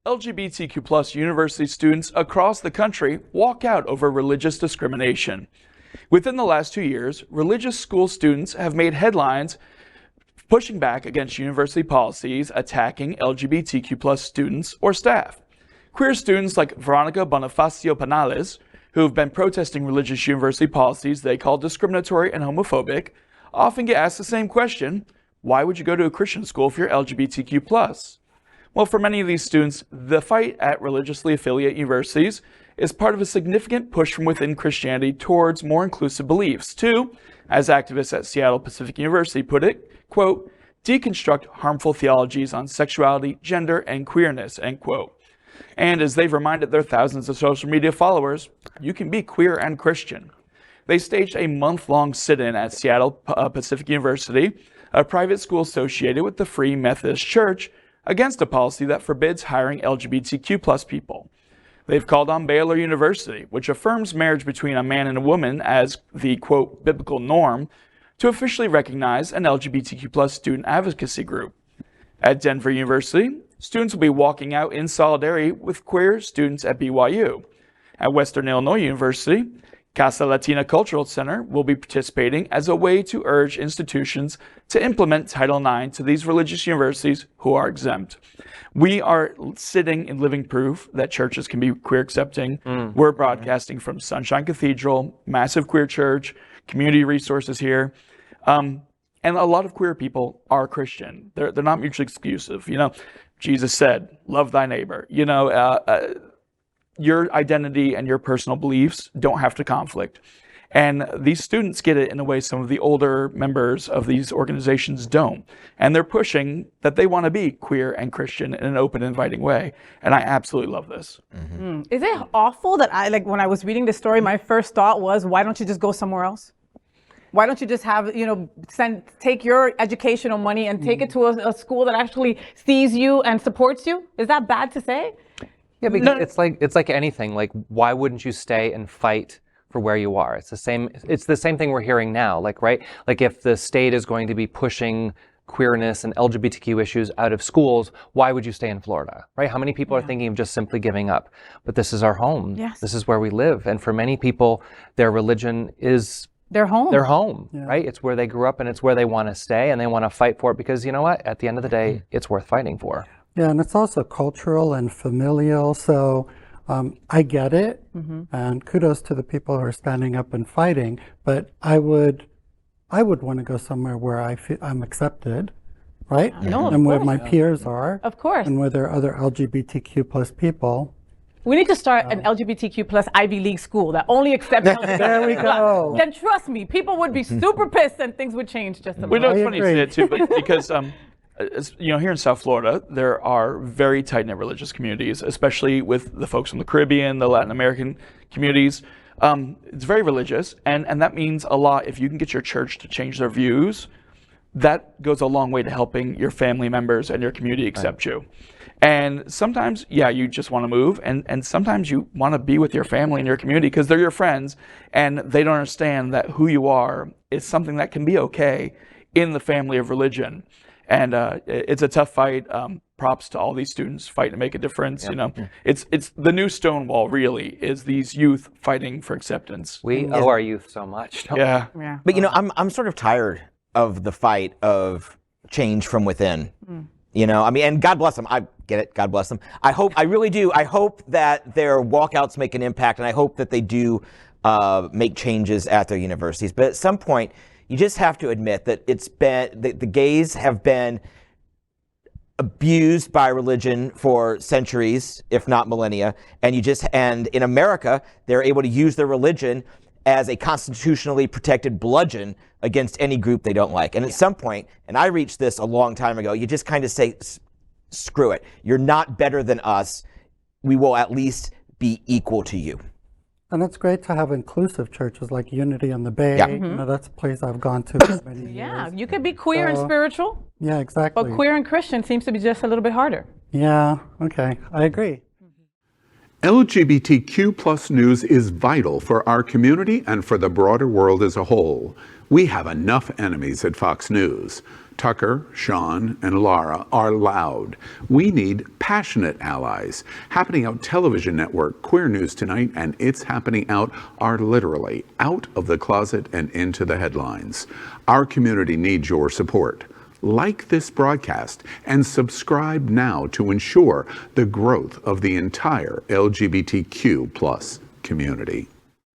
LGBTQ+ university students across the country walk out over religious discrimination. Within the last 2 years, religious school students have made headlines pushing back against university policies attacking LGBTQ+ students or staff. Queer students like Veronica Bonifacio Penales, who have been protesting religious university policies they call discriminatory and homophobic, often get asked the same question: why would you go to a Christian school if you're LGBTQ+? Well, for many of these students, the fight at religiously affiliated universities is part of a significant push from within Christianity towards more inclusive beliefs to, as activists at Seattle Pacific University put it, quote, deconstruct harmful theologies on sexuality, gender, and queerness, end quote. And as they've reminded their thousands of social media followers, you can be queer and Christian. They staged a month-long sit-in at Seattle Pacific University, a private school associated with the Free Methodist Church, against a policy that forbids hiring LGBTQ+ people. They've called on Baylor University, which affirms marriage between a man and a woman as the, quote, biblical norm, to officially recognize an LGBTQ+ student advocacy group. At Denver University, students will be walking out in solidarity with queer students at BYU. At Western Illinois University, Casa Latina Cultural Center will be participating as a way to urge institutions to implement Title IX to these religious universities who are exempt. We are sitting in living proof that churches can be queer accepting. We're broadcasting from Sunshine Cathedral, massive queer church, community resources here. And a lot of queer people are Christian. They're not mutually exclusive. You know, Jesus said, love thy neighbor. You know, your identity and your personal beliefs don't have to conflict. And these students get it in a way some of the older members of these organizations don't. And they're pushing that they want to be queer and Christian in an open, inviting way. And I absolutely love this. Is it awful that when I was reading this story, my first thought was, why don't you just go somewhere else? Why don't you just have, take your educational money and take it to a school that actually sees you and supports you? Is that bad to say? Yeah, because it's like anything. Like, why wouldn't you stay and fight for where you are? It's the same thing we're hearing now. Like, right? Like, if the state is going to be pushing queerness and LGBTQ issues out of schools, why would you stay in Florida? Right? How many people are thinking of just simply giving up? But this is our home. Yes. This is where we live. And for many people, their religion is their home. Their home, right? It's where they grew up and it's where they want to stay, and they want to fight for it because, you know what? At the end of the day, it's worth fighting for. Yeah, and it's also cultural and familial, so I get it, and kudos to the people who are standing up and fighting, but I would want to go somewhere where I feel I'm accepted, right? No, and where my peers are. Of course. And where there are other LGBTQ plus people. We need to start an LGBTQ plus Ivy League school that only accepts LGBTQ+. There we go. Then trust me, people would be super pissed and things would change just a little. We know it's funny you say it too, but because here in South Florida, there are very tight-knit religious communities, especially with the folks from the Caribbean, the Latin American communities. It's very religious, and that means a lot. If you can get your church to change their views, that goes a long way to helping your family members and your community accept you. And sometimes, you just want to move, and sometimes you want to be with your family and your community because they're your friends, and they don't understand that who you are is something that can be okay in the family of religion. And it's a tough fight. Props to all these students fighting to make a difference. It's the new Stonewall. Really, is these youth fighting for acceptance. We owe our youth so much. Don't we? Yeah. But I'm sort of tired of the fight of change from within. And God bless them. I get it. God bless them. I really do. I hope that their walkouts make an impact, and I hope that they do make changes at their universities. But at some point, you just have to admit that the gays have been abused by religion for centuries, if not millennia, and in America, they're able to use their religion as a constitutionally protected bludgeon against any group they don't like. And at some point, and I reached this a long time ago, you just kind of say, screw it. You're not better than us. We will at least be equal to you. And it's great to have inclusive churches like Unity on the Bay. Yeah. That's a place I've gone to for many years. Yeah, you could be queer and spiritual. Yeah, exactly. But queer and Christian seems to be just a little bit harder. Yeah, okay, I agree. LGBTQ+ news is vital for our community and for the broader world as a whole. We have enough enemies at Fox News. Tucker, Sean, and Laura are loud. We need passionate allies. Happening Out Television Network, Queer News Tonight, and It's Happening Out are literally out of the closet and into the headlines. Our community needs your support. Like this broadcast and subscribe now to ensure the growth of the entire LGBTQ+ community.